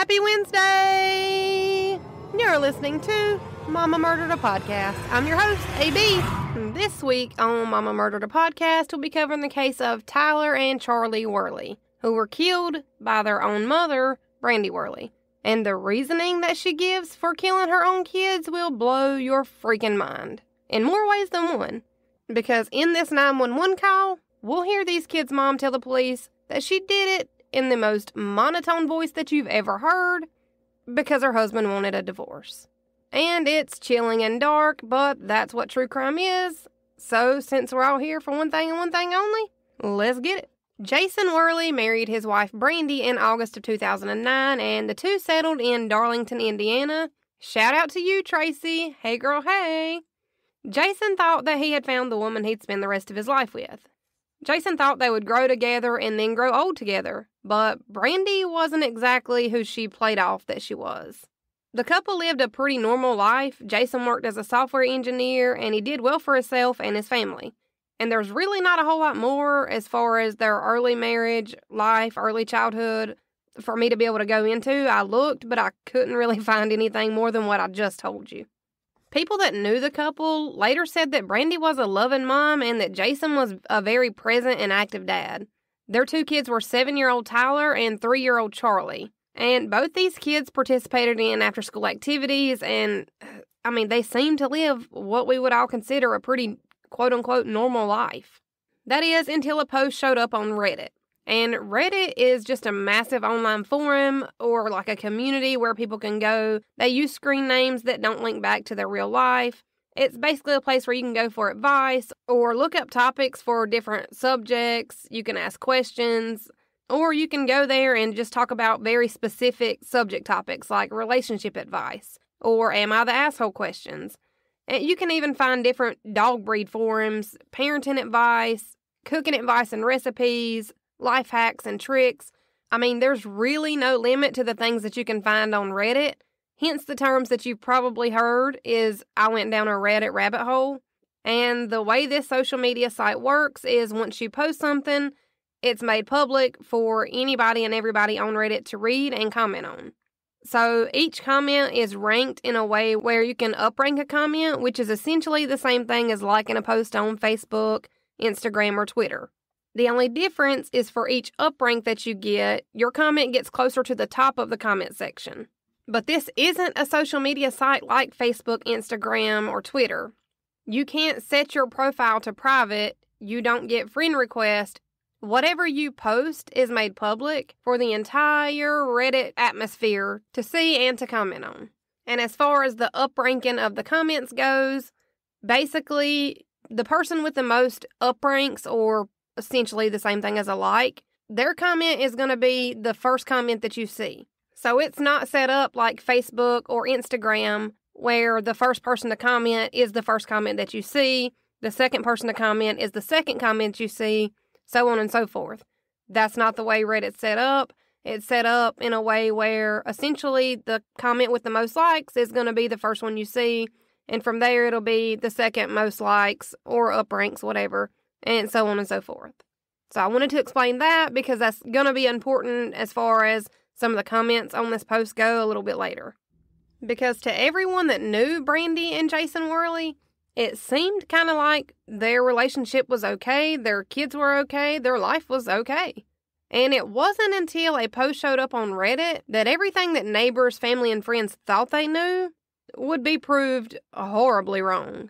Happy Wednesday! You're listening to Mama Murdered a Podcast. I'm your host, AB. This week on Mama Murdered a Podcast, we'll be covering the case of Tyler and Charlie Worley, who were killed by their own mother, Brandi Worley. And the reasoning that she gives for killing her own kids will blow your freaking mind. In more ways than one. Because in this 911 call, we'll hear these kids' mom tell the police that she did it in the most monotone voice that you've ever heard because her husband wanted a divorce. And it's chilling and dark, but that's what true crime is. So since we're all here for one thing and one thing only, let's get it. Jason Worley married his wife Brandi in August of 2009, and the two settled in Darlington, Indiana. Shout out to you, Tracy. Hey girl, hey. Jason thought that he had found the woman he'd spend the rest of his life with. Jason thought they would grow together and then grow old together, but Brandi wasn't exactly who she played off that she was. The couple lived a pretty normal life. Jason worked as a software engineer, and he did well for himself and his family. And there's really not a whole lot more as far as their early marriage life, early childhood, for me to be able to go into. I looked, but I couldn't really find anything more than what I just told you. People that knew the couple later said that Brandi was a loving mom and that Jason was a very present and active dad. Their two kids were 7-year-old Tyler and 3-year-old Charlie. And both these kids participated in after-school activities and, they seemed to live what we would all consider a pretty quote-unquote normal life. That is, until a post showed up on Reddit. And Reddit is just a massive online forum or like a community where people can go. They use screen names that don't link back to their real life. It's basically a place where you can go for advice or look up topics for different subjects. You can ask questions, or you can go there and just talk about very specific subject topics like relationship advice or am I the asshole questions. And you can even find different dog breed forums, parenting advice, cooking advice and recipes, life hacks and tricks. There's really no limit to the things that you can find on Reddit. Hence the terms that you've probably heard is I went down a Reddit rabbit hole. And the way this social media site works is once you post something, it's made public for anybody and everybody on Reddit to read and comment on. So each comment is ranked in a way where you can uprank a comment, which is essentially the same thing as liking a post on Facebook, Instagram, or Twitter. The only difference is for each uprank that you get, your comment gets closer to the top of the comment section. But this isn't a social media site like Facebook, Instagram, or Twitter. You can't set your profile to private. You don't get friend requests. Whatever you post is made public for the entire Reddit atmosphere to see and to comment on. And as far as the upranking of the comments goes, basically, the person with the most upranks, or essentially the same thing as a like, their comment is going to be the first comment that you see. So it's not set up like Facebook or Instagram where the first person to comment is the first comment that you see, the second person to comment is the second comment you see, so on and so forth. That's not the way Reddit's set up. It's set up in a way where essentially the comment with the most likes is going to be the first one you see, and from there it'll be the second most likes or upranks, whatever, and so on and so forth. So I wanted to explain that because that's going to be important as far as some of the comments on this post go a little bit later. Because to everyone that knew Brandi and Jason Worley, it seemed kind of like their relationship was okay, their kids were okay, their life was okay. And it wasn't until a post showed up on Reddit that everything that neighbors, family, and friends thought they knew would be proved horribly wrong.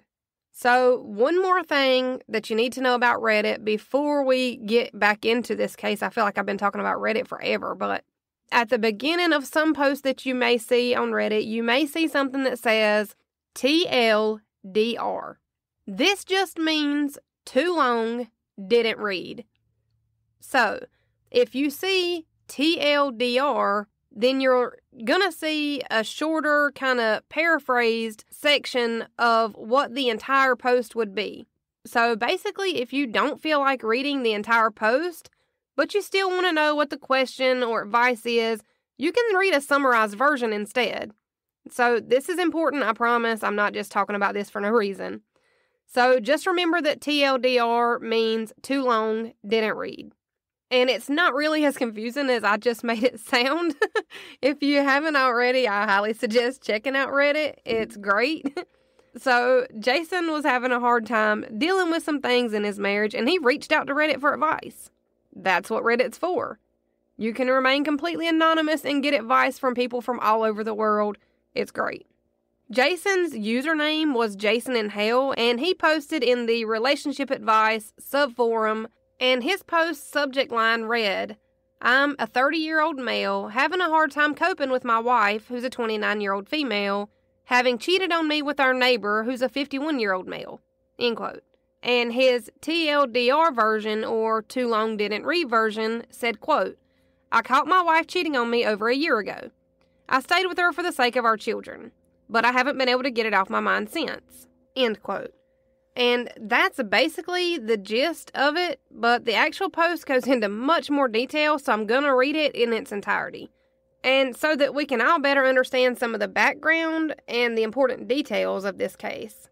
So, one more thing that you need to know about Reddit before we get back into this case. I feel like I've been talking about Reddit forever, but at the beginning of some posts that you may see on Reddit, you may see something that says TLDR. This just means too long, didn't read. So, if you see TLDR, then you're going to see a shorter, kind of paraphrased section of what the entire post would be. So basically, if you don't feel like reading the entire post, but you still want to know what the question or advice is, you can read a summarized version instead. So this is important, I promise. I'm not just talking about this for no reason. So just remember that TLDR means too long, didn't read. And it's not really as confusing as I just made it sound. If you haven't already, I highly suggest checking out Reddit. It's great. So Jason was having a hard time dealing with some things in his marriage, and he reached out to Reddit for advice. That's what Reddit's for. You can remain completely anonymous and get advice from people from all over the world. It's great. Jason's username was Jason in Hell, and he posted in the relationship advice subforum, and his post subject line read, "I'm a 30-year-old male having a hard time coping with my wife, who's a 29-year-old female, having cheated on me with our neighbor, who's a 51-year-old male." End quote. And his TLDR version, or too long didn't read version, said, quote, "I caught my wife cheating on me over a year ago. I stayed with her for the sake of our children, but I haven't been able to get it off my mind since." End quote. And that's basically the gist of it, but the actual post goes into much more detail, so I'm going to read it in its entirety. And so that we can all better understand some of the background and the important details of this case.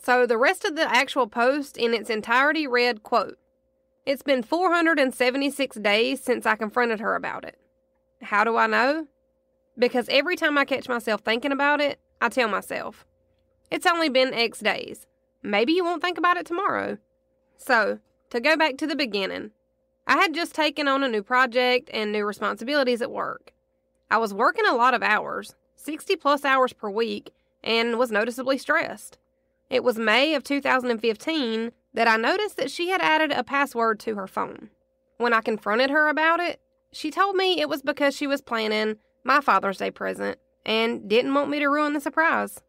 So the rest of the actual post in its entirety read, quote, "It's been 476 days since I confronted her about it. How do I know? Because every time I catch myself thinking about it, I tell myself, it's only been X days. Maybe you won't think about it tomorrow." So, to go back to the beginning, I had just taken on a new project and new responsibilities at work. I was working a lot of hours, 60 plus hours per week, and was noticeably stressed. It was May of 2015 that I noticed that she had added a password to her phone. When I confronted her about it, she told me it was because she was planning my Father's Day present and didn't want me to ruin the surprise.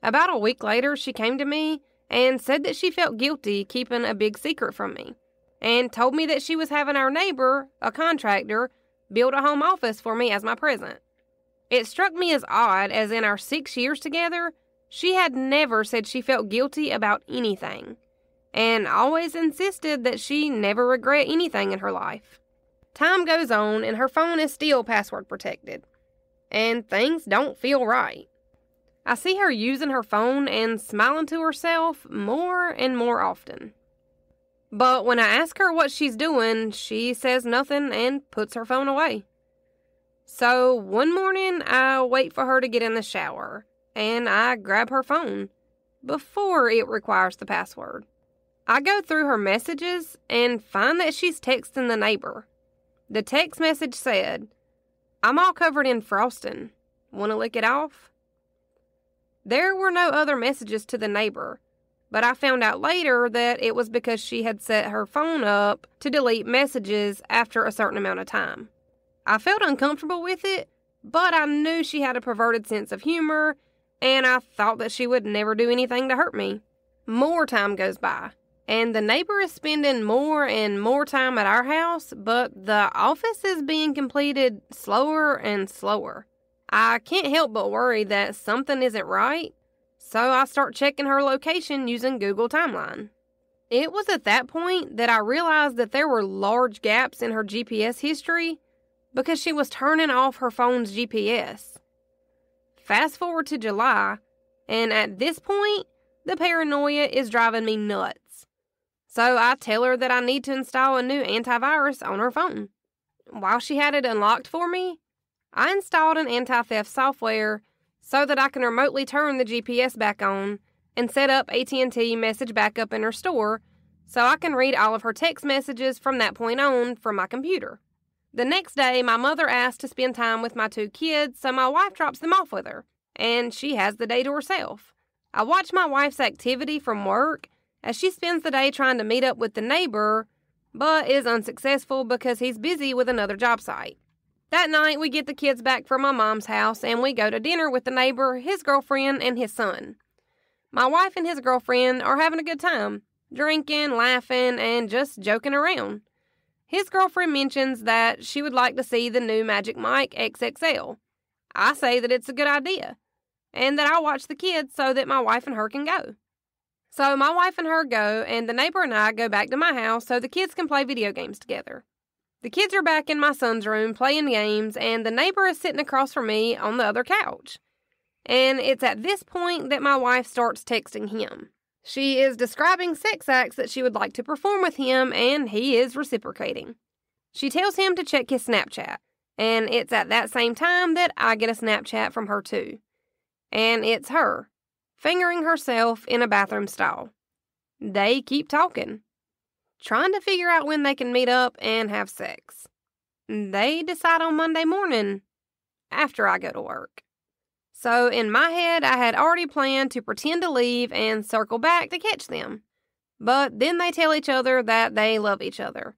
About a week later, she came to me and said that she felt guilty keeping a big secret from me, and told me that she was having our neighbor, a contractor, build a home office for me as my present. It struck me as odd, as in our 6 years together, she had never said she felt guilty about anything, and always insisted that she never regret anything in her life. Time goes on, and her phone is still password protected, and things don't feel right. I see her using her phone and smiling to herself more and more often. But when I ask her what she's doing, she says nothing and puts her phone away. So one morning, I wait for her to get in the shower, and I grab her phone before it requires the password. I go through her messages and find that she's texting the neighbor. The text message said, "I'm all covered in frosting. Want to lick it off?" There were no other messages to the neighbor, but I found out later that it was because she had set her phone up to delete messages after a certain amount of time. I felt uncomfortable with it, but I knew she had a perverted sense of humor, and I thought that she would never do anything to hurt me. More time goes by, and the neighbor is spending more and more time at our house, but the office is being completed slower and slower. I can't help but worry that something isn't right, so I start checking her location using Google Timeline. It was at that point that I realized that there were large gaps in her GPS history because she was turning off her phone's GPS. Fast forward to July, and at this point, the paranoia is driving me nuts. So I tell her that I need to install a new antivirus on her phone. While she had it unlocked for me, I installed an anti-theft software so that I can remotely turn the GPS back on and set up AT&T message backup in her store so I can read all of her text messages from that point on from my computer. The next day, my mother asked to spend time with my 2 kids, so my wife drops them off with her, and she has the day to herself. I watch my wife's activity from work as she spends the day trying to meet up with the neighbor, but is unsuccessful because he's busy with another job site. That night, we get the kids back from my mom's house, and we go to dinner with the neighbor, his girlfriend, and his son. My wife and his girlfriend are having a good time, drinking, laughing, and just joking around. His girlfriend mentions that she would like to see the new Magic Mike XXL. I say that it's a good idea, and that I'll watch the kids so that my wife and her can go. So my wife and her go, and the neighbor and I go back to my house so the kids can play video games together. The kids are back in my son's room playing games, and the neighbor is sitting across from me on the other couch. And it's at this point that my wife starts texting him. She is describing sex acts that she would like to perform with him, and he is reciprocating. She tells him to check his Snapchat, and it's at that same time that I get a Snapchat from her too. And it's her, fingering herself in a bathroom stall. They keep talking, trying to figure out when they can meet up and have sex. They decide on Monday morning, after I go to work. So in my head, I had already planned to pretend to leave and circle back to catch them. But then they tell each other that they love each other.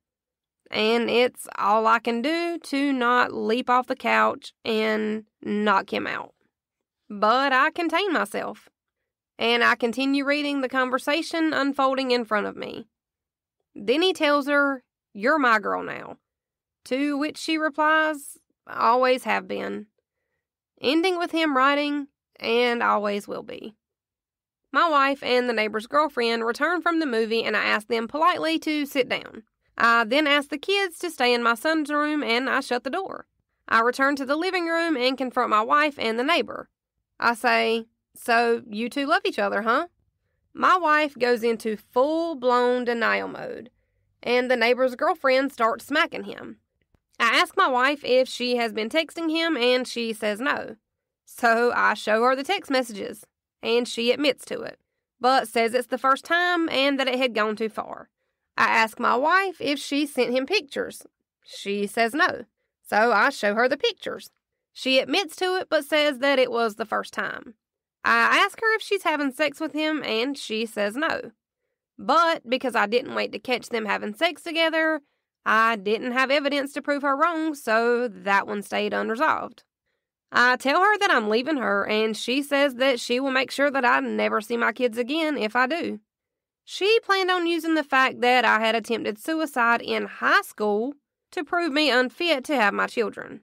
And it's all I can do to not leap off the couch and knock him out. But I contain myself. And I continue reading the conversation unfolding in front of me. Then he tells her, "You're my girl now." To which she replies, "Always have been." Ending with him writing, "And always will be." My wife and the neighbor's girlfriend return from the movie, and I ask them politely to sit down. I then ask the kids to stay in my son's room, and I shut the door. I return to the living room and confront my wife and the neighbor. I say, "So you two love each other, huh?" My wife goes into full-blown denial mode, and the neighbor's girlfriend starts smacking him. I ask my wife if she has been texting him, and she says no. So I show her the text messages, and she admits to it, but says it's the first time and that it had gone too far. I ask my wife if she sent him pictures. She says no, so I show her the pictures. She admits to it, but says that it was the first time. I ask her if she's having sex with him, and she says no. But because I didn't wait to catch them having sex together, I didn't have evidence to prove her wrong, so that one stayed unresolved. I tell her that I'm leaving her, and she says that she will make sure that I never see my kids again if I do. She planned on using the fact that I had attempted suicide in high school to prove me unfit to have my children.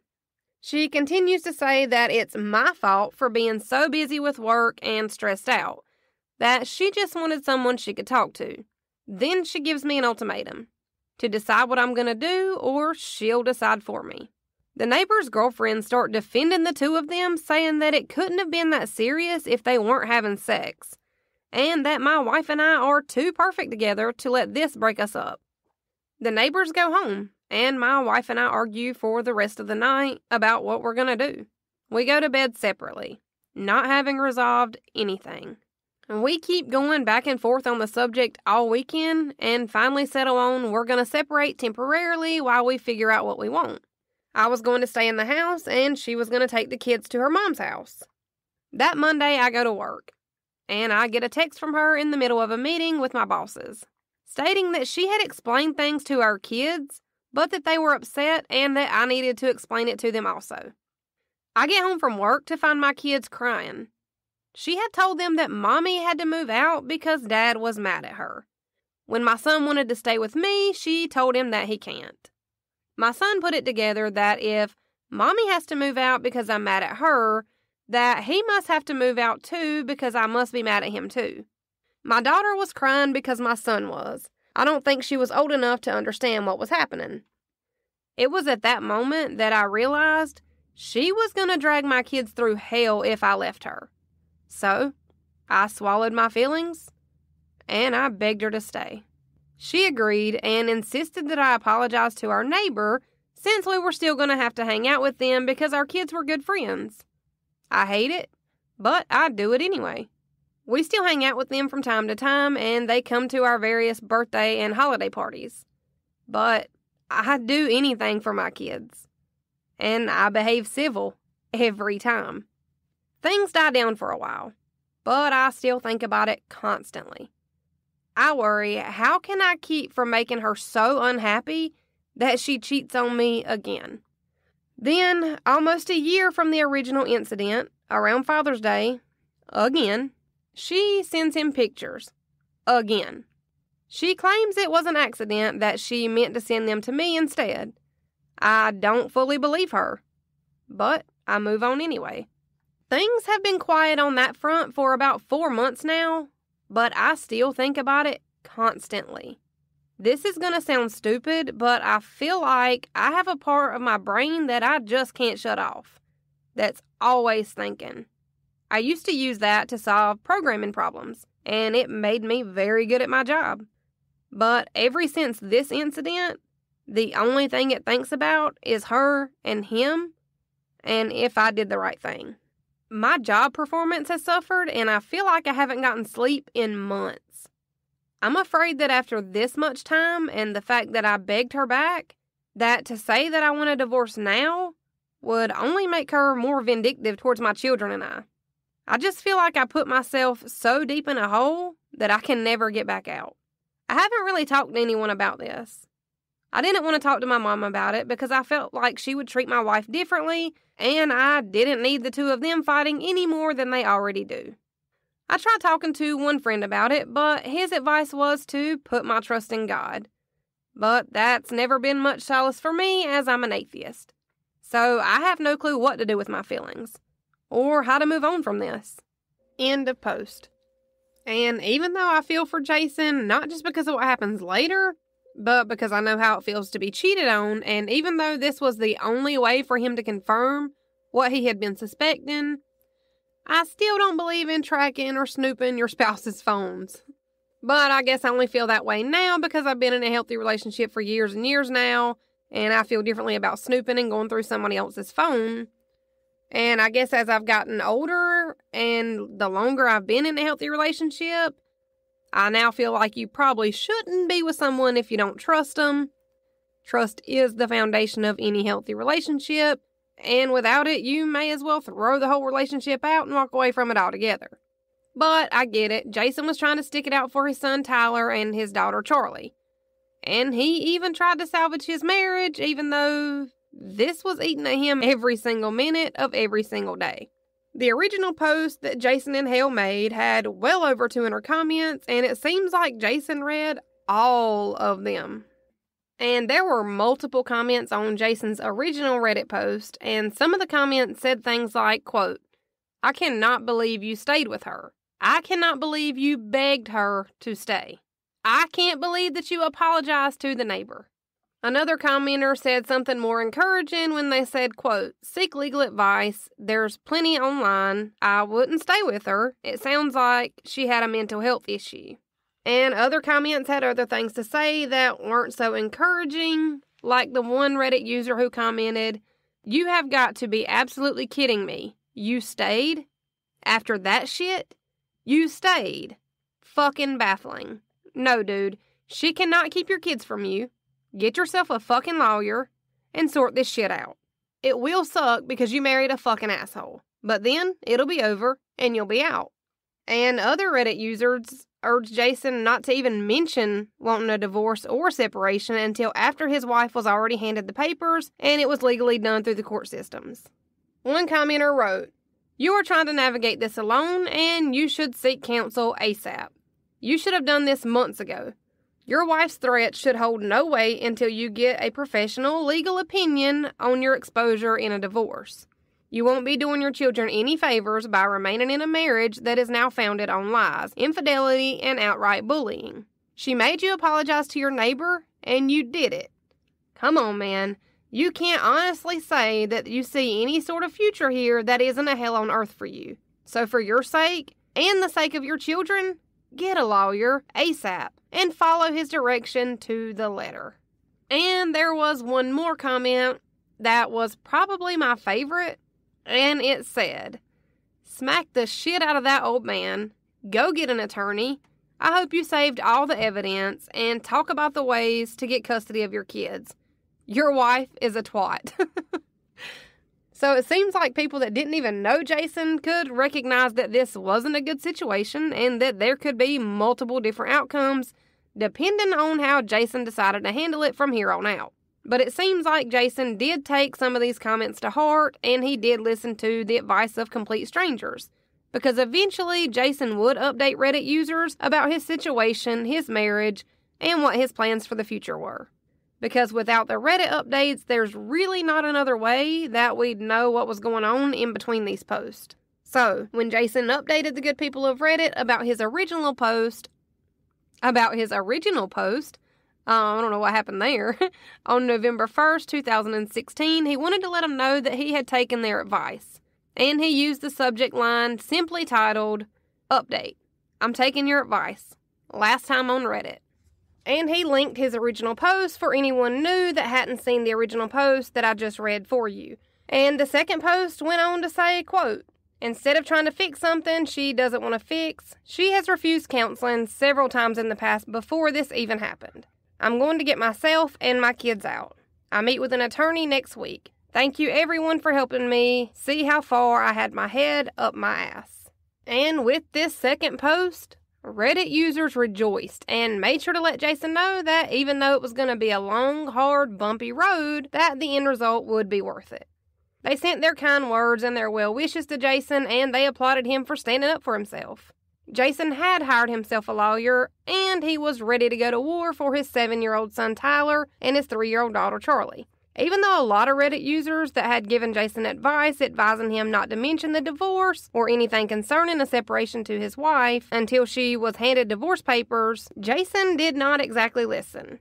She continues to say that it's my fault for being so busy with work and stressed out, that she just wanted someone she could talk to. Then she gives me an ultimatum, to decide what I'm going to do, or she'll decide for me. The neighbor's girlfriends start defending the two of them, saying that it couldn't have been that serious if they weren't having sex, and that my wife and I are too perfect together to let this break us up. The neighbors go home, and my wife and I argue for the rest of the night about what we're going to do. We go to bed separately, not having resolved anything. We keep going back and forth on the subject all weekend and finally settle on we're going to separate temporarily while we figure out what we want. I was going to stay in the house and she was going to take the kids to her mom's house. That Monday I go to work and I get a text from her in the middle of a meeting with my bosses stating that she had explained things to our kids but that they were upset and that I needed to explain it to them also. I get home from work to find my kids crying. She had told them that Mommy had to move out because Dad was mad at her. When my son wanted to stay with me, she told him that he can't. My son put it together that if Mommy has to move out because I'm mad at her, that he must have to move out too because I must be mad at him too. My daughter was crying because my son was. I don't think she was old enough to understand what was happening. It was at that moment that I realized she was going to drag my kids through hell if I left her. So, I swallowed my feelings, and I begged her to stay. She agreed and insisted that I apologize to our neighbor since we were still going to have to hang out with them because our kids were good friends. I hate it, but I do it anyway. We still hang out with them from time to time, and they come to our various birthday and holiday parties. But I'd do anything for my kids. And I behave civil every time. Things die down for a while, but I still think about it constantly. I worry, how can I keep from making her so unhappy that she cheats on me again? Then, almost a year from the original incident, around Father's Day, again, she sends him pictures. Again. She claims it was an accident, that she meant to send them to me instead. I don't fully believe her, but I move on anyway. Things have been quiet on that front for about 4 months now, but I still think about it constantly. This is going to sound stupid, but I feel like I have a part of my brain that I just can't shut off. That's always thinking. I used to use that to solve programming problems. and it made me very good at my job. But ever since this incident, the only thing it thinks about is her and him, and if I did the right thing. My job performance has suffered, and I feel like I haven't gotten sleep in months. I'm afraid that after this much time and the fact that I begged her back, that to say that I want a divorce now would only make her more vindictive towards my children and I. I just feel like I put myself so deep in a hole that I can never get back out. I haven't really talked to anyone about this. I didn't want to talk to my mom about it because I felt like she would treat my wife differently, and I didn't need the two of them fighting any more than they already do. I tried talking to one friend about it, but his advice was to put my trust in God. But that's never been much solace for me, as I'm an atheist. So I have no clue what to do with my feelings, or how to move on from this. End of post. And even though I feel for Jason, not just because of what happens later, but because I know how it feels to be cheated on, and even though this was the only way for him to confirm what he had been suspecting, I still don't believe in tracking or snooping your spouse's phones. But I guess I only feel that way now because I've been in a healthy relationship for years and years now, and I feel differently about snooping and going through somebody else's phone. And I guess as I've gotten older and the longer I've been in a healthy relationship, I now feel like you probably shouldn't be with someone if you don't trust them. Trust is the foundation of any healthy relationship, and without it, you may as well throw the whole relationship out and walk away from it altogether. But I get it. Jason was trying to stick it out for his son Tyler and his daughter Charlie. And he even tried to salvage his marriage, even though this was eating at him every single minute of every single day. The original post that Jason and Hale made had well over 200 comments, and it seems like Jason read all of them. And there were multiple comments on Jason's original Reddit post, and some of the comments said things like, quote, "I cannot believe you stayed with her. I cannot believe you begged her to stay. I can't believe that you apologized to the neighbor." Another commenter said something more encouraging when they said, quote, "Seek legal advice. There's plenty online. I wouldn't stay with her. It sounds like she had a mental health issue." And other comments had other things to say that weren't so encouraging, like the one Reddit user who commented, "You have got to be absolutely kidding me. You stayed? After that shit? You stayed? Fucking baffling. No, dude, she cannot keep your kids from you. Get yourself a fucking lawyer and sort this shit out. It will suck because you married a fucking asshole, but then it'll be over and you'll be out." And other Reddit users urged Jason not to even mention wanting a divorce or separation until after his wife was already handed the papers and it was legally done through the court systems. One commenter wrote, "You are trying to navigate this alone and you should seek counsel ASAP. You should have done this months ago. Your wife's threats should hold no weight until you get a professional legal opinion on your exposure in a divorce. You won't be doing your children any favors by remaining in a marriage that is now founded on lies, infidelity, and outright bullying. She made you apologize to your neighbor, and you did it. Come on, man. You can't honestly say that you see any sort of future here that isn't a hell on earth for you. So for your sake, and the sake of your children, get a lawyer ASAP and follow his direction to the letter." And there was one more comment that was probably my favorite, and it said, "Smack the shit out of that old man. Go get an attorney. I hope you saved all the evidence and talk about the ways to get custody of your kids. Your wife is a twat." So it seems like people that didn't even know Jason could recognize that this wasn't a good situation and that there could be multiple different outcomes depending on how Jason decided to handle it from here on out. But it seems like Jason did take some of these comments to heart, and he did listen to the advice of complete strangers. Because eventually, Jason would update Reddit users about his situation, his marriage, and what his plans for the future were. Because without the Reddit updates, there's really not another way that we'd know what was going on in between these posts. So, when Jason updated the good people of Reddit about his original post, I don't know what happened there. On November 1st, 2016, he wanted to let them know that he had taken their advice. And he used the subject line simply titled, "Update. I'm taking your advice. Last time on Reddit. And he linked his original post for anyone new that hadn't seen the original post that I just read for you. And the second post went on to say, quote, instead of trying to fix something she doesn't want to fix, she has refused counseling several times in the past before this even happened. I'm going to get myself and my kids out. I meet with an attorney next week. Thank you everyone for helping me see how far I had my head up my ass. And with this second post, Reddit users rejoiced and made sure to let Jason know that even though it was going to be a long, hard, bumpy road, that the end result would be worth it. They sent their kind words and their well wishes to Jason, and they applauded him for standing up for himself. Jason had hired himself a lawyer, and he was ready to go to war for his 7-year-old son Tyler and his 3-year-old daughter Charlie. Even though a lot of Reddit users that had given Jason advice advising him not to mention the divorce or anything concerning a separation to his wife until she was handed divorce papers, Jason did not exactly listen.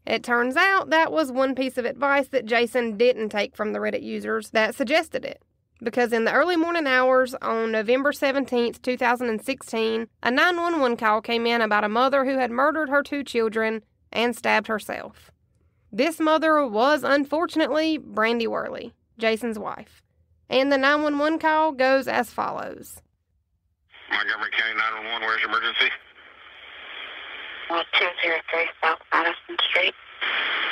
It turns out that was one piece of advice that Jason didn't take from the Reddit users that suggested it. Because in the early morning hours on November 17th, 2016, a 911 call came in about a mother who had murdered her 2 children and stabbed herself. This mother was, unfortunately, Brandi Worley, Jason's wife. And the 911 call goes as follows. Montgomery County 911, where's your emergency? 203 South Madison Street.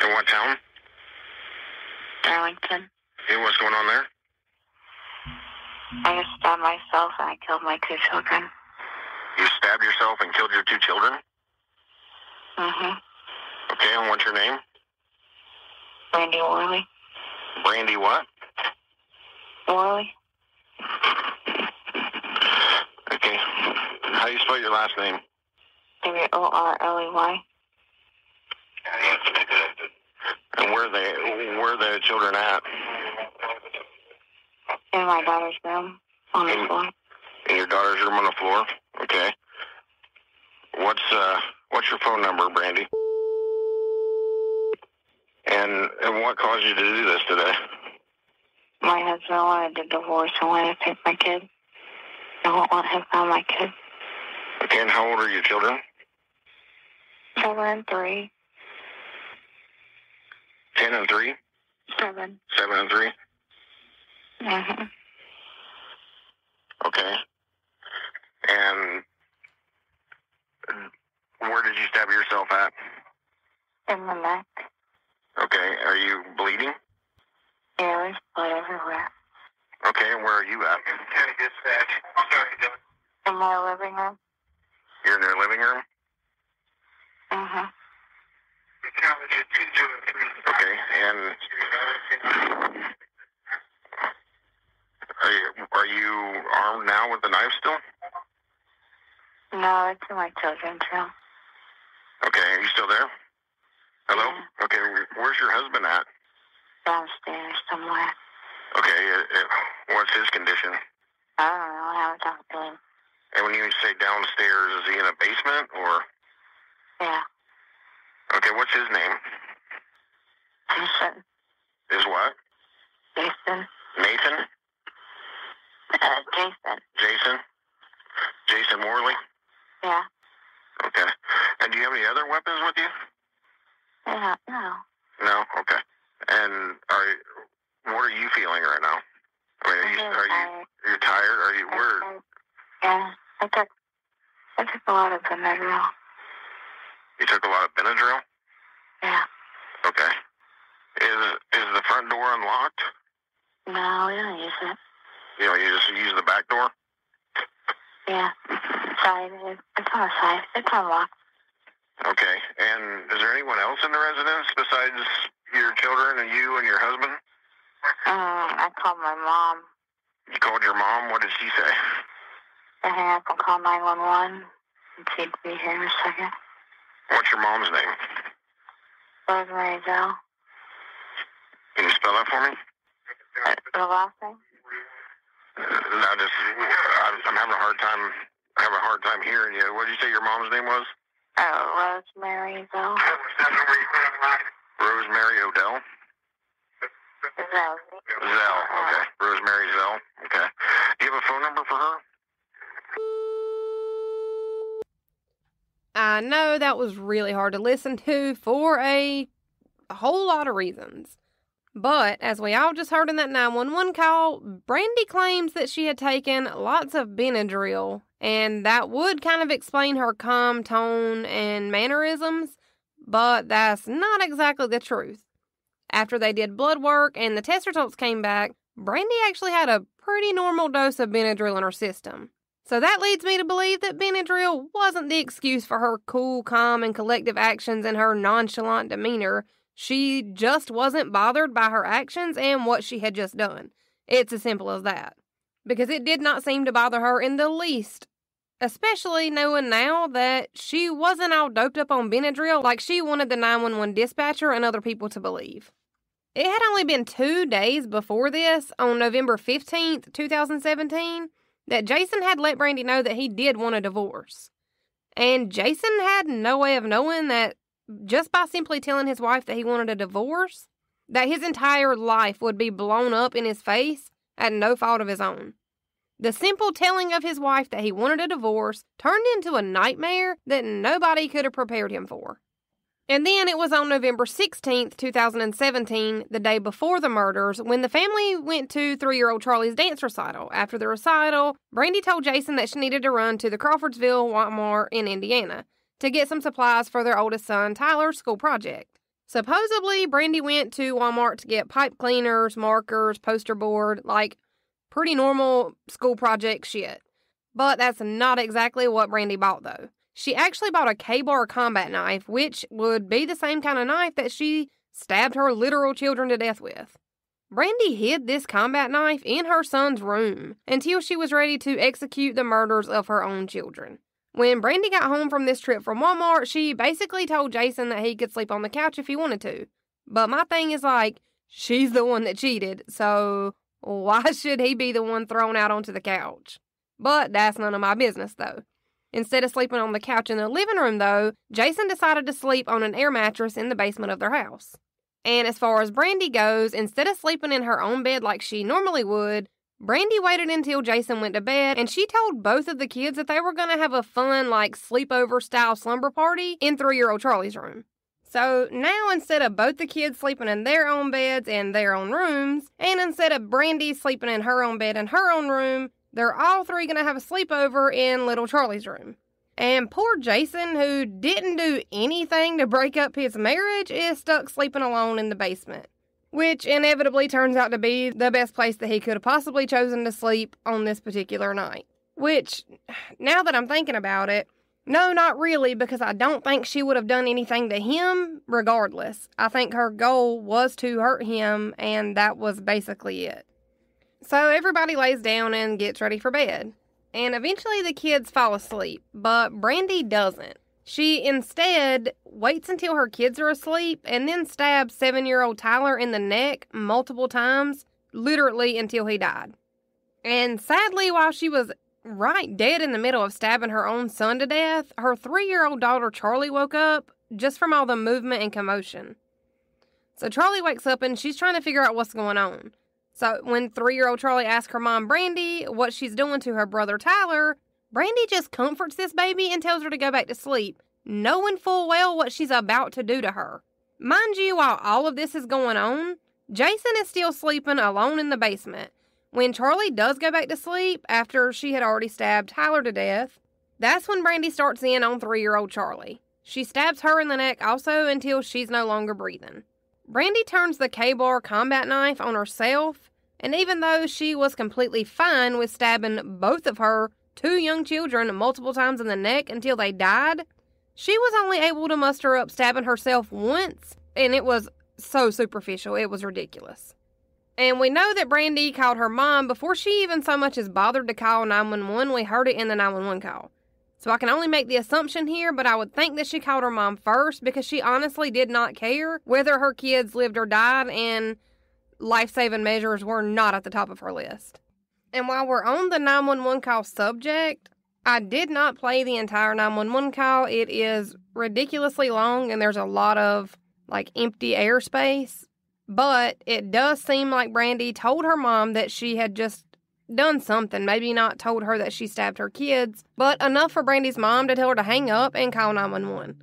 In what town? Darlington. Hey, what's going on there? I just stabbed myself and I killed my 2 children. You stabbed yourself and killed your 2 children? Mm-hmm. Okay, and what's your name? Brandi Worley. Brandi what? Worley. Okay. How do you spell your last name? Worley. And where are the children at? In my daughter's room on the floor. In your daughter's room on the floor? Okay. What's your phone number, Brandi? And what caused you to do this today? My husband wanted a divorce and wanted to take my kid. I won't let him have my kid. Okay, and how old are your children? 7 and 3. 10 and 3? 7. 7 and 3? Mm-hmm. Okay. And where did you stab yourself at? In the neck. Okay. Are you bleeding? Yeah, there's blood everywhere. Okay, and where are you at? In my living room. You're in your living room? Mm-hmm. Okay, and are you armed now with the knife still? No, it's in my children's room. Okay, are you still there? Hello? Yeah. Okay, where's your husband at? Downstairs somewhere. Okay, what's his condition? I don't know. I haven't talked to him. And when you say downstairs, is he in a basement or? Yeah. Okay, what's his name? Jason. Is what? Jason. Nathan? Jason. Jason? Jason Worley? Yeah. Okay. And do you have any other weapons with you? Yeah. No. No? Okay. And what are you feeling right now? I mean, you're tired? Are you, Yeah. I took a lot of Benadryl. You took a lot of Benadryl? Yeah. Okay. Is the front door unlocked? No, we don't use it. You know, you just use the back door? Yeah. Side. It's on the side. It's unlocked. Okay. And is there anyone else in the residence besides your children and you and your husband? I called my mom. You called your mom? What did she say? I hang up and call 911. And she'd be here in a second. What's your mom's name? Rosemary Zell. Can you spell that for me? The last name? No, I'm having a hard time. I have a hard time hearing you. What did you say your mom's name was? Rosemary Zell. Rosemary Odell? Zell. Zell, okay. Rosemary Zell, okay. Do you have a phone number for her? know that was really hard to listen to for a whole lot of reasons. But, as we all just heard in that 911 call, Brandi claims that she had taken lots of Benadryl, and that would kind of explain her calm tone and mannerisms, but that's not exactly the truth. After they did blood work and the test results came back, Brandi actually had a pretty normal dose of Benadryl in her system. So that leads me to believe that Benadryl wasn't the excuse for her cool, calm, and collective actions and her nonchalant demeanor. She just wasn't bothered by her actions and what she had just done. It's as simple as that. Because it did not seem to bother her in the least. Especially knowing now that she wasn't all doped up on Benadryl like she wanted the 911 dispatcher and other people to believe. It had only been 2 days before this, on November 15th, 2017, that Jason had let Brandi know that he did want a divorce. And Jason had no way of knowing that just by simply telling his wife that he wanted a divorce, that his entire life would be blown up in his face at no fault of his own. The simple telling of his wife that he wanted a divorce turned into a nightmare that nobody could have prepared him for. And then it was on November 16th, 2017, the day before the murders, when the family went to 3-year-old Charlie's dance recital. After the recital, Brandi told Jason that she needed to run to the Crawfordsville Walmart in Indiana to get some supplies for their oldest son, Tyler's school project. Supposedly, Brandi went to Walmart to get pipe cleaners, markers, poster board, like pretty normal school project shit. But that's not exactly what Brandi bought, though. She actually bought a K-bar combat knife, which would be the same kind of knife that she stabbed her literal children to death with. Brandi hid this combat knife in her son's room until she was ready to execute the murders of her own children. When Brandi got home from this trip from Walmart, she basically told Jason that he could sleep on the couch if he wanted to. But my thing is like, she's the one that cheated, so why should he be the one thrown out onto the couch? But that's none of my business, though. Instead of sleeping on the couch in the living room, though, Jason decided to sleep on an air mattress in the basement of their house. And as far as Brandi goes, instead of sleeping in her own bed like she normally would, Brandi waited until Jason went to bed, and she told both of the kids that they were going to have a fun, sleepover-style slumber party in 3-year-old Charlie's room. So now, instead of both the kids sleeping in their own beds and their own rooms, and instead of Brandi sleeping in her own bed and her own room, they're all three going to have a sleepover in little Charlie's room. And poor Jason, who didn't do anything to break up his marriage, is stuck sleeping alone in the basement. Which inevitably turns out to be the best place that he could have possibly chosen to sleep on this particular night. Which, now that I'm thinking about it, no, not really, because I don't think she would have done anything to him regardless. I think her goal was to hurt him, and that was basically it. So everybody lays down and gets ready for bed. And eventually the kids fall asleep, but Brandi doesn't. She instead waits until her kids are asleep and then stabs 7-year-old Tyler in the neck multiple times, literally until he died. And sadly, while she was right dead in the middle of stabbing her own son to death, her 3-year-old daughter Charlie woke up just from all the movement and commotion. So Charlie wakes up and she's trying to figure out what's going on. So when 3-year-old Charlie asks her mom Brandi what she's doing to her brother Tyler, Brandi just comforts this baby and tells her to go back to sleep, knowing full well what she's about to do to her. Mind you, while all of this is going on, Jason is still sleeping alone in the basement. When Charlie does go back to sleep after she had already stabbed Tyler to death, that's when Brandi starts in on 3-year-old Charlie. She stabs her in the neck also until she's no longer breathing. Brandi turns the K-bar combat knife on herself, and even though she was completely fine with stabbing both of her 2 young children multiple times in the neck until they died, she was only able to muster up stabbing herself once, and it was so superficial, it was ridiculous. And we know that Brandi called her mom before she even so much as bothered to call 911. We heard it in the 911 call. So I can only make the assumption here, but I would think that she called her mom first because she honestly did not care whether her kids lived or died, and life-saving measures were not at the top of her list. And while we're on the 911 call subject, I did not play the entire 911 call. It is ridiculously long, and there's a lot of, empty airspace. But it does seem like Brandi told her mom that she had just done something. Maybe not told her that she stabbed her kids, but enough for Brandi's mom to tell her to hang up and call 911.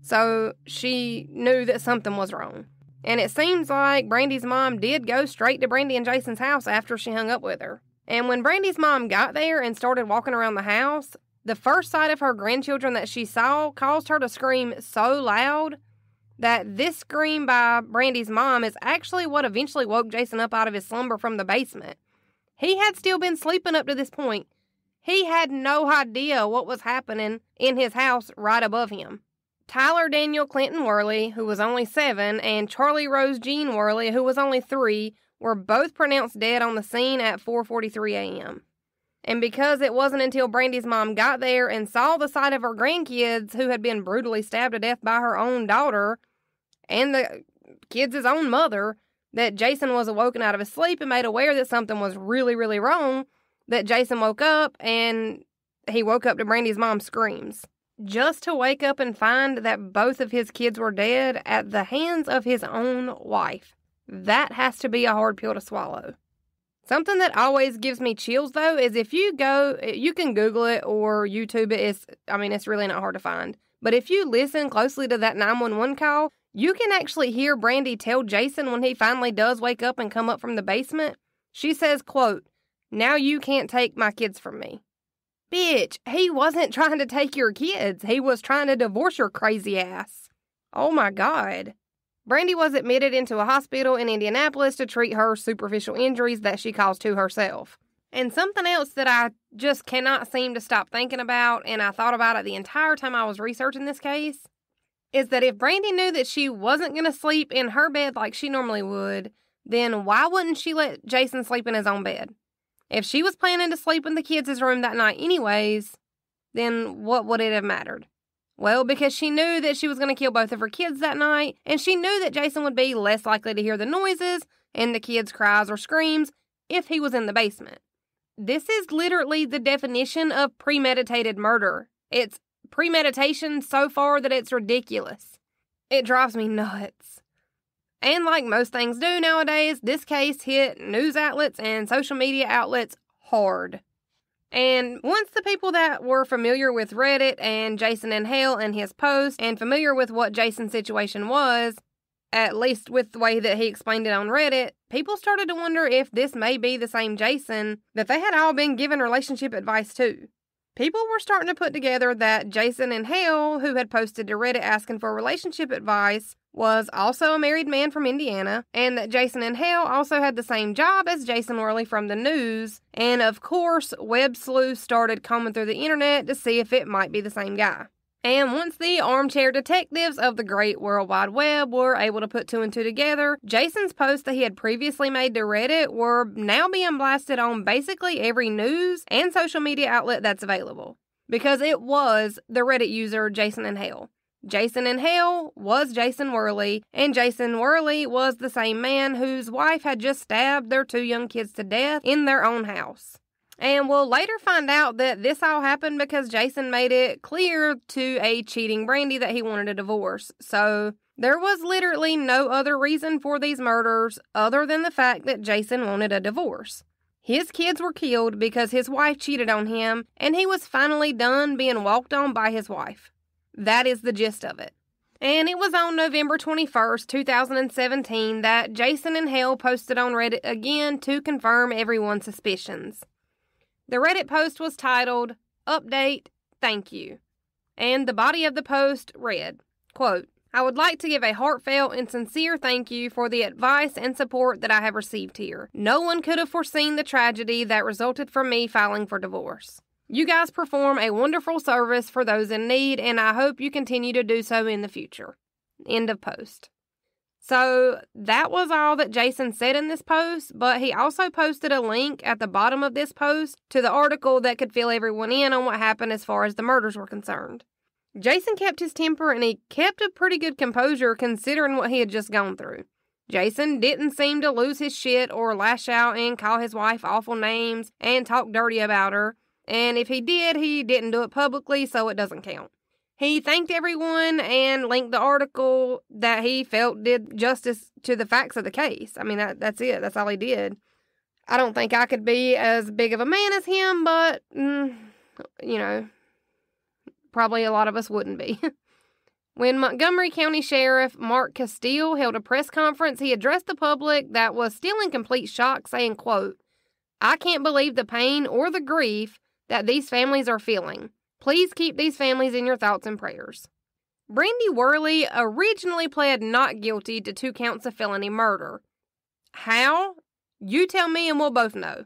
So she knew that something was wrong. And it seems like Brandi's mom did go straight to Brandi and Jason's house after she hung up with her. And when Brandi's mom got there and started walking around the house, the first sight of her grandchildren that she saw caused her to scream so loud that this scream by Brandi's mom is actually what eventually woke Jason up out of his slumber from the basement. He had still been sleeping up to this point. He had no idea what was happening in his house right above him. Tyler Daniel Clinton Worley, who was only 7, and Charlie Rose Jean Worley, who was only 3, were both pronounced dead on the scene at 4:43 a.m. And because it wasn't until Brandi's mom got there and saw the sight of her grandkids who had been brutally stabbed to death by her own daughter and the kids' own mother that Jason was awoken out of his sleep and made aware that something was really, really wrong, that Jason woke up, and he woke up to Brandi's mom's screams. Just to wake up and find that both of his kids were dead at the hands of his own wife. That has to be a hard pill to swallow. Something that always gives me chills, though, is if you go, you can Google it or YouTube it. It's really not hard to find. But if you listen closely to that 911 call, you can actually hear Brandi tell Jason when he finally does wake up and come up from the basement. She says, quote, "Now you can't take my kids from me." Bitch, he wasn't trying to take your kids. He was trying to divorce your crazy ass. Oh my God. Brandi was admitted into a hospital in Indianapolis to treat her superficial injuries that she caused to herself. And something else that I just cannot seem to stop thinking about, and I thought about it the entire time I was researching this case, is that if Brandi knew that she wasn't going to sleep in her bed like she normally would, then why wouldn't she let Jason sleep in his own bed? If she was planning to sleep in the kids' room that night anyways, then what would it have mattered? Well, because she knew that she was going to kill both of her kids that night, and she knew that Jason would be less likely to hear the noises and the kids' cries or screams if he was in the basement. This is literally the definition of premeditated murder. It's premeditation so far that it's ridiculous. It drives me nuts. And like most things do nowadays, this case hit news outlets and social media outlets hard. And once the people that were familiar with Reddit and Jason in Hell and his post and familiar with what Jason's situation was, at least with the way that he explained it on Reddit, people started to wonder if this may be the same Jason that they had all been given relationship advice to. People were starting to put together that Jason in Hell, who had posted to Reddit asking for relationship advice, was also a married man from Indiana, and that Jason in Hell also had the same job as Jason Worley from the news, and of course, web sleuths started combing through the internet to see if it might be the same guy. And once the armchair detectives of the great World Wide Web were able to put 2 and 2 together, Jason's posts that he had previously made to Reddit were now being blasted on basically every news and social media outlet that's available. Because it was the Reddit user Jason in Hell. Jason in Hell was Jason Worley, and Jason Worley was the same man whose wife had just stabbed their 2 young kids to death in their own house. And we'll later find out that this all happened because Jason made it clear to a cheating Brandi that he wanted a divorce. So there was literally no other reason for these murders other than the fact that Jason wanted a divorce. His kids were killed because his wife cheated on him, and he was finally done being walked on by his wife. That is the gist of it. And it was on November 21st, 2017 that Jason in Hell posted on Reddit again to confirm everyone's suspicions. The Reddit post was titled, "Update, Thank You." And the body of the post read, quote, "I would like to give a heartfelt and sincere thank you for the advice and support that I have received here. No one could have foreseen the tragedy that resulted from me filing for divorce. You guys perform a wonderful service for those in need, and I hope you continue to do so in the future." End of post. So that was all that Jason said in this post, but he also posted a link at the bottom of this post to the article that could fill everyone in on what happened as far as the murders were concerned. Jason kept his temper, and he kept a pretty good composure considering what he had just gone through. Jason didn't seem to lose his shit or lash out and call his wife awful names and talk dirty about her. And if he didn't do it publicly, so it doesn't count. He thanked everyone and linked the article that he felt did justice to the facts of the case. I mean, that's it. That's all he did. I don't think I could be as big of a man as him, but, probably a lot of us wouldn't be. When Montgomery County Sheriff Mark Castile held a press conference, he addressed the public that was still in complete shock, saying, quote, "I can't believe the pain or the grief that these families are feeling. Please keep these families in your thoughts and prayers." Brandi Worley originally pled not guilty to 2 counts of felony murder. How? You tell me and we'll both know.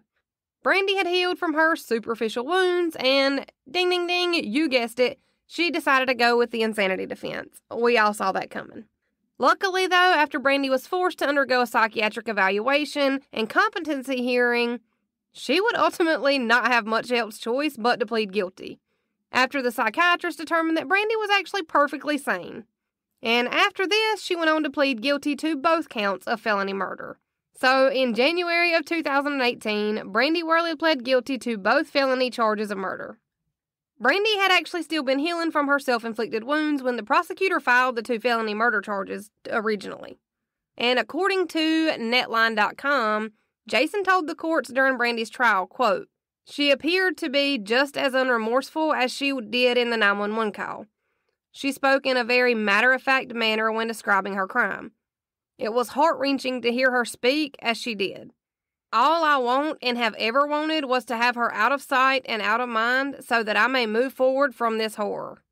Brandi had healed from her superficial wounds and, ding, ding, ding, you guessed it, she decided to go with the insanity defense. We all saw that coming. Luckily, though, after Brandi was forced to undergo a psychiatric evaluation and competency hearing, she would ultimately not have much else choice but to plead guilty, after the psychiatrist determined that Brandi was actually perfectly sane. And after this, she went on to plead guilty to both counts of felony murder. So, in January of 2018, Brandi Worley pled guilty to both felony charges of murder. Brandi had actually still been healing from her self-inflicted wounds when the prosecutor filed the 2 felony murder charges originally. And according to Netline.com, Jason told the courts during Brandi's trial, quote, "She appeared to be just as unremorseful as she did in the 911 call. She spoke in a very matter-of-fact manner when describing her crime. It was heart-wrenching to hear her speak as she did. All I want and have ever wanted was to have her out of sight and out of mind so that I may move forward from this horror."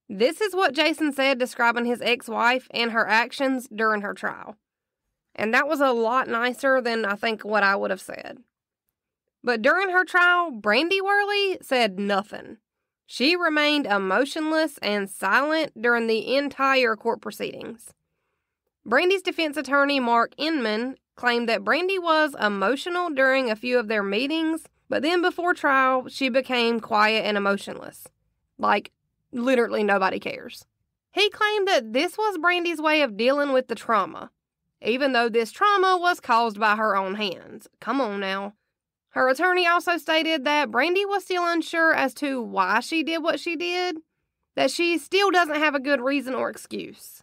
This is what Jason said describing his ex-wife and her actions during her trial. And that was a lot nicer than I think what I would have said. But during her trial, Brandi Worley said nothing. She remained emotionless and silent during the entire court proceedings. Brandi's defense attorney, Mark Inman, claimed that Brandi was emotional during a few of their meetings, but then before trial, she became quiet and emotionless. Like, literally nobody cares. He claimed that this was Brandi's way of dealing with the trauma, even though this trauma was caused by her own hands. Come on now. Her attorney also stated that Brandi was still unsure as to why she did what she did, that she still doesn't have a good reason or excuse.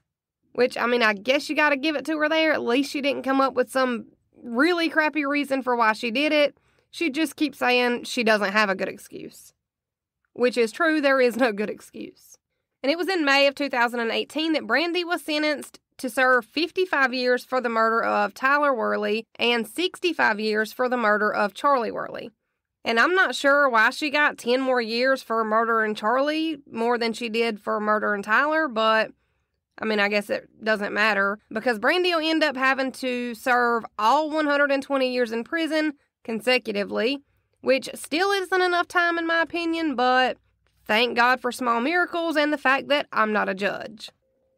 Which, I guess you gotta give it to her there. At least she didn't come up with some really crappy reason for why she did it. She just keeps saying she doesn't have a good excuse. Which is true, there is no good excuse. And it was in May of 2018 that Brandi was sentenced to serve 55 years for the murder of Tyler Worley and 65 years for the murder of Charlie Worley. And I'm not sure why she got 10 more years for murdering Charlie more than she did for murdering Tyler, but I guess it doesn't matter, because Brandi will end up having to serve all 120 years in prison consecutively, which still isn't enough time in my opinion, but thank God for small miracles and the fact that I'm not a judge.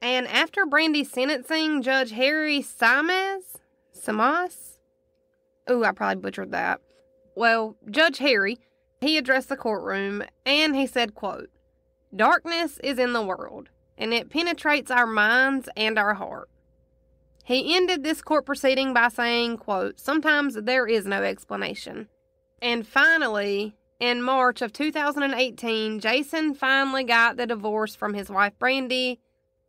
And after Brandi's sentencing, Judge Harry Samas? Ooh, I probably butchered that. Well, Judge Harry, he addressed the courtroom and he said, quote, "Darkness is in the world, and it penetrates our minds and our heart." He ended this court proceeding by saying, quote, "Sometimes there is no explanation." And finally, in March of 2018, Jason finally got the divorce from his wife Brandi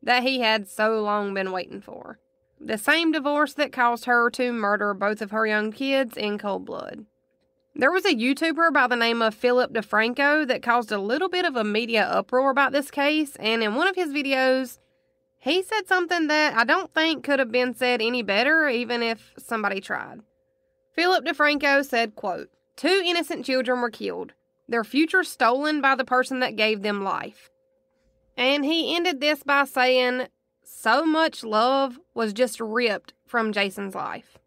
that he had so long been waiting for. The same divorce that caused her to murder both of her young kids in cold blood. There was a YouTuber by the name of Philip DeFranco that caused a little bit of a media uproar about this case, and in one of his videos, he said something that I don't think could have been said any better, even if somebody tried. Philip DeFranco said, quote, "2 innocent children were killed, their future stolen by the person that gave them life." And he ended this by saying, so much love was just ripped from Jason's life.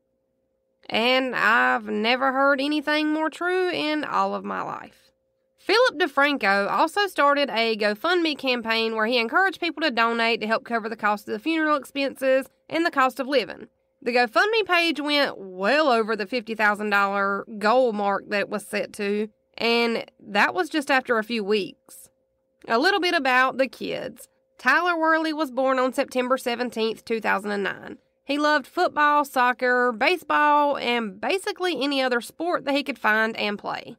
And I've never heard anything more true in all of my life. Philip DeFranco also started a GoFundMe campaign where he encouraged people to donate to help cover the cost of the funeral expenses and the cost of living. The GoFundMe page went well over the $50,000 goal mark that it was set to, and that was just after a few weeks. A little bit about the kids. Tyler Worley was born on September 17th, 2009. He loved football, soccer, baseball, and basically any other sport that he could find and play.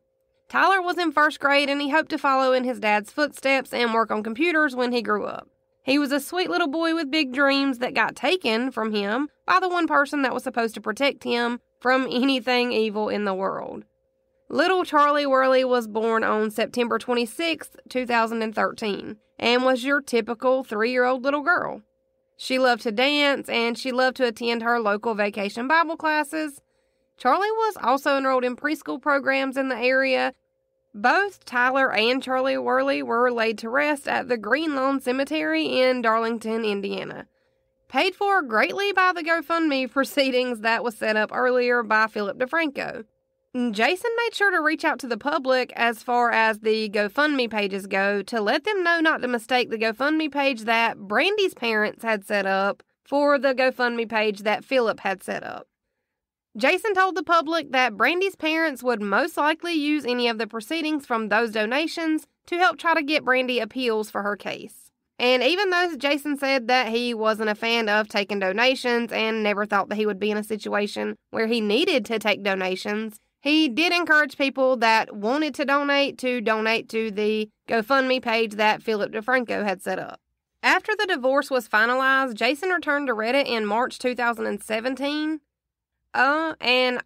Tyler was in 1st grade and he hoped to follow in his dad's footsteps and work on computers when he grew up. He was a sweet little boy with big dreams that got taken from him by the one person that was supposed to protect him from anything evil in the world. Little Charlie Worley was born on September 26, 2013, and was your typical 3-year-old little girl. She loved to dance, and she loved to attend her local vacation Bible classes. Charlie was also enrolled in preschool programs in the area. Both Tyler and Charlie Worley were laid to rest at the Green Lawn Cemetery in Darlington, Indiana. Paid for greatly by the GoFundMe proceedings that was set up earlier by Philip DeFranco. Jason made sure to reach out to the public as far as the GoFundMe pages go to let them know not to mistake the GoFundMe page that Brandi's parents had set up for the GoFundMe page that Philip had set up. Jason told the public that Brandi's parents would most likely use any of the proceedings from those donations to help try to get Brandi appeals for her case. And even though Jason said that he wasn't a fan of taking donations and never thought that he would be in a situation where he needed to take donations, he did encourage people that wanted to donate to the GoFundMe page that Philip DeFranco had set up. After the divorce was finalized, Jason returned to Reddit in March 2017. And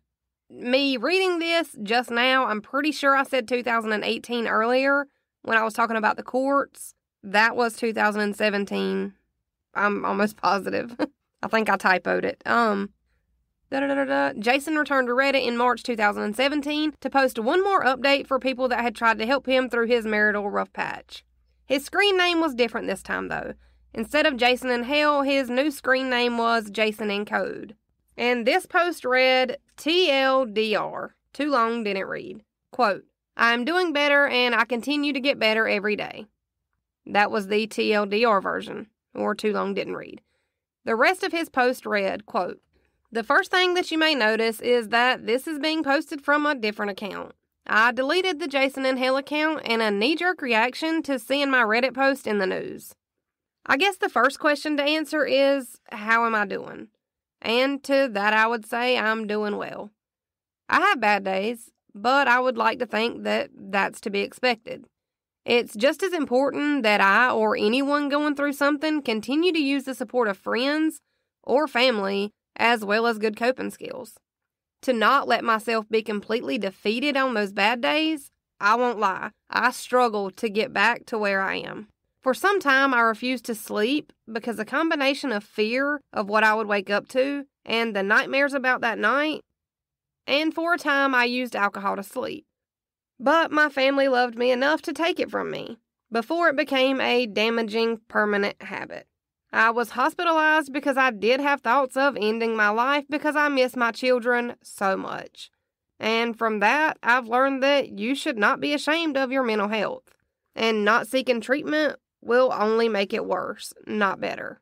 me reading this just now, I'm pretty sure I said 2018 earlier when I was talking about the courts. That was 2017. I'm almost positive. I think I typoed it. Jason returned to Reddit in March 2017 to post one more update for people that had tried to help him through his marital rough patch. His screen name was different this time, though. Instead of Jason in Hell, his new screen name was Jason in Code. And this post read, TLDR. Too long, didn't read. Quote, I'm doing better and I continue to get better every day. That was the TLDR version, or too long, didn't read. The rest of his post read, quote, the first thing that you may notice is that this is being posted from a different account. I deleted the Jason in Hell account in a knee-jerk reaction to seeing my Reddit post in the news. I guess the first question to answer is, how am I doing? And to that I would say I'm doing well. I have bad days, but I would like to think that that's to be expected. It's just as important that I or anyone going through something continue to use the support of friends or family as well as good coping skills. To not let myself be completely defeated on those bad days, I won't lie, I struggle to get back to where I am. For some time, I refused to sleep because a combination of fear of what I would wake up to and the nightmares about that night, and for a time I used alcohol to sleep. But my family loved me enough to take it from me before it became a damaging, permanent habit. I was hospitalized because I did have thoughts of ending my life because I miss my children so much. And from that, I've learned that you should not be ashamed of your mental health. And not seeking treatment will only make it worse, not better.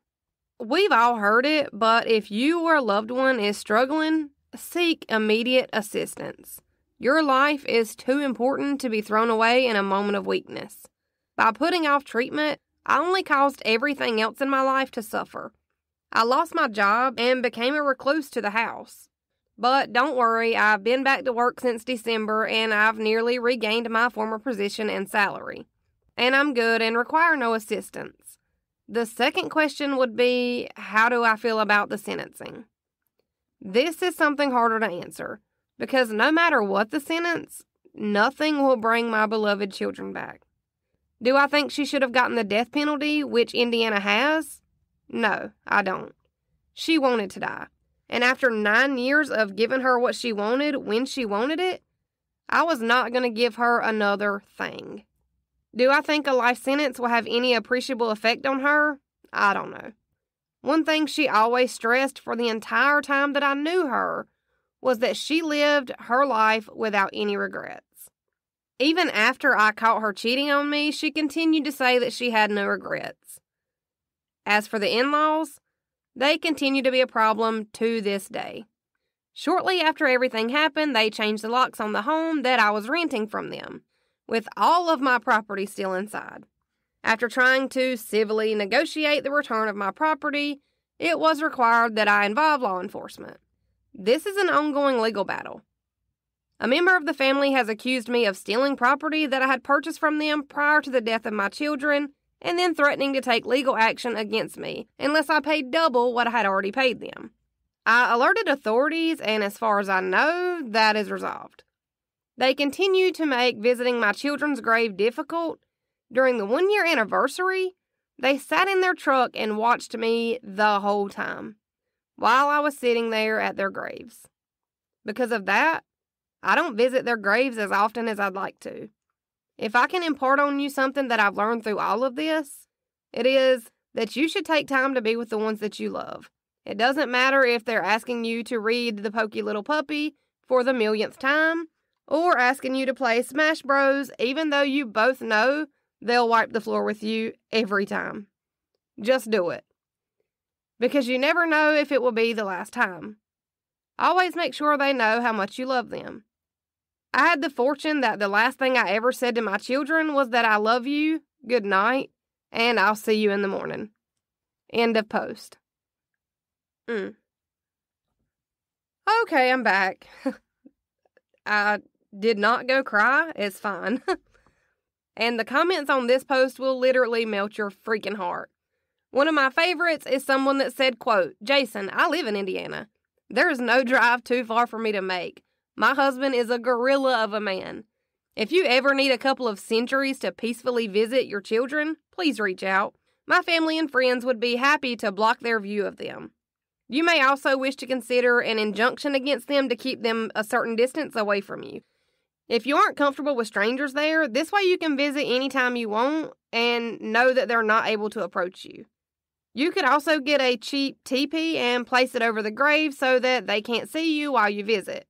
We've all heard it, but if you or a loved one is struggling, seek immediate assistance. Your life is too important to be thrown away in a moment of weakness. By putting off treatment, I only caused everything else in my life to suffer. I lost my job and became a recluse to the house. But don't worry, I've been back to work since December and I've nearly regained my former position and salary. And I'm good and require no assistance. The second question would be, how do I feel about the sentencing? This is something harder to answer, because no matter what the sentence, nothing will bring my beloved children back. Do I think she should have gotten the death penalty, which Indiana has? No, I don't. She wanted to die. And after 9 years of giving her what she wanted when she wanted it, I was not going to give her another thing. Do I think a life sentence will have any appreciable effect on her? I don't know. One thing she always stressed for the entire time that I knew her was that she lived her life without any regrets. Even after I caught her cheating on me, she continued to say that she had no regrets. As for the in-laws, they continue to be a problem to this day. Shortly after everything happened, they changed the locks on the home that I was renting from them, with all of my property still inside. After trying to civilly negotiate the return of my property, it was required that I involve law enforcement. This is an ongoing legal battle. A member of the family has accused me of stealing property that I had purchased from them prior to the death of my children, and then threatening to take legal action against me unless I paid double what I had already paid them. I alerted authorities, and as far as I know, that is resolved. They continue to make visiting my children's grave difficult. During the 1-year anniversary, they sat in their truck and watched me the whole time while I was sitting there at their graves. Because of that, I don't visit their graves as often as I'd like to. If I can impart on you something that I've learned through all of this, it is that you should take time to be with the ones that you love. It doesn't matter if they're asking you to read The Pokey Little Puppy for the millionth time, or asking you to play Smash Bros, even though you both know they'll wipe the floor with you every time. Just do it. Because you never know if it will be the last time. Always make sure they know how much you love them. I had the fortune that the last thing I ever said to my children was that I love you, good night, and I'll see you in the morning. End of post. Okay, I'm back. I did not go cry. It's fine. And the comments on this post will literally melt your freaking heart. One of my favorites is someone that said, quote, "Jason, I live in Indiana. There is no drive too far for me to make. My husband is a gorilla of a man. If you ever need a couple of centuries to peacefully visit your children, please reach out. My family and friends would be happy to block their view of them. You may also wish to consider an injunction against them to keep them a certain distance away from you. If you aren't comfortable with strangers there, this way you can visit anytime you want and know that they're not able to approach you. You could also get a cheap teepee and place it over the grave so that they can't see you while you visit.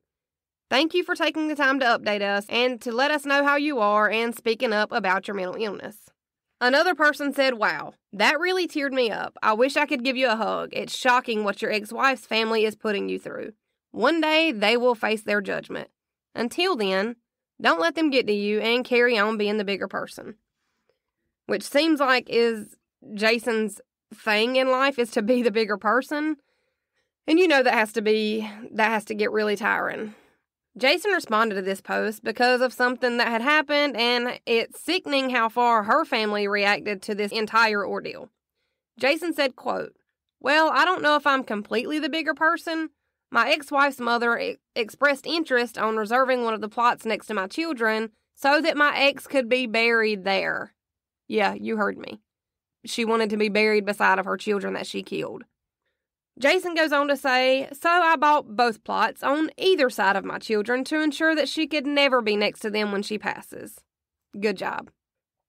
Thank you for taking the time to update us and to let us know how you are and speaking up about your mental illness." Another person said, "Wow, that really teared me up. I wish I could give you a hug. It's shocking what your ex-wife's family is putting you through. One day they will face their judgment. Until then, don't let them get to you and carry on being the bigger person." Which seems like is Jason's thing in life, is to be the bigger person. And you know that has to get really tiring. Jason responded to this post because of something that had happened, and it's sickening how far her family reacted to this entire ordeal. Jason said, quote, "Well, I don't know if I'm completely the bigger person. My ex-wife's mother expressed interest on reserving one of the plots next to my children so that my ex could be buried there." Yeah, you heard me. She wanted to be buried beside of her children that she killed. Jason goes on to say, "So I bought both plots on either side of my children to ensure that she could never be next to them when she passes. Good job."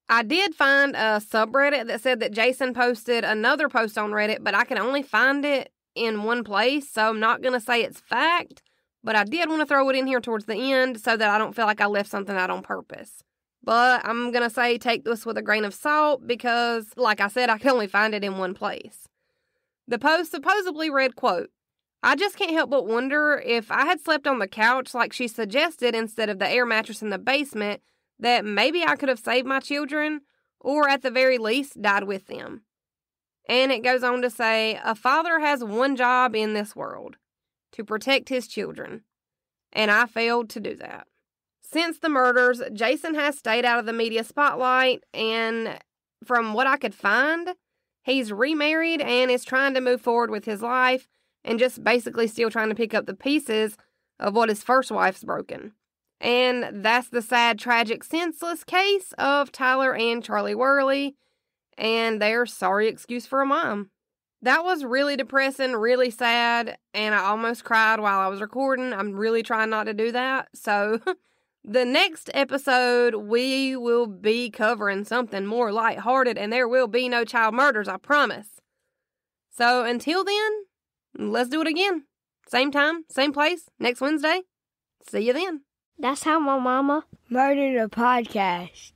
I did find a subreddit that said that Jason posted another post on Reddit, but I can only find it in one place, so I'm not going to say it's fact, but I did want to throw it in here towards the end so that I don't feel like I left something out on purpose. But I'm going to say take this with a grain of salt because, like I said, I can only find it in one place. The post supposedly read, quote, "I just can't help but wonder if I had slept on the couch like she suggested instead of the air mattress in the basement, that maybe I could have saved my children, or at the very least died with them." And it goes on to say, "A father has one job in this world, to protect his children, and I failed to do that." Since the murders, Jason has stayed out of the media spotlight, and from what I could find, he's remarried and is trying to move forward with his life and just basically still trying to pick up the pieces of what his first wife's broken. And that's the sad, tragic, senseless case of Tyler and Charlie Worley and their sorry excuse for a mom. That was really depressing, really sad, and I almost cried while I was recording. I'm really trying not to do that. So the next episode, we will be covering something more lighthearted, and there will be no child murders, I promise. So until then, let's do it again. Same time, same place, next Wednesday. See you then. That's how my mama murdered a podcast.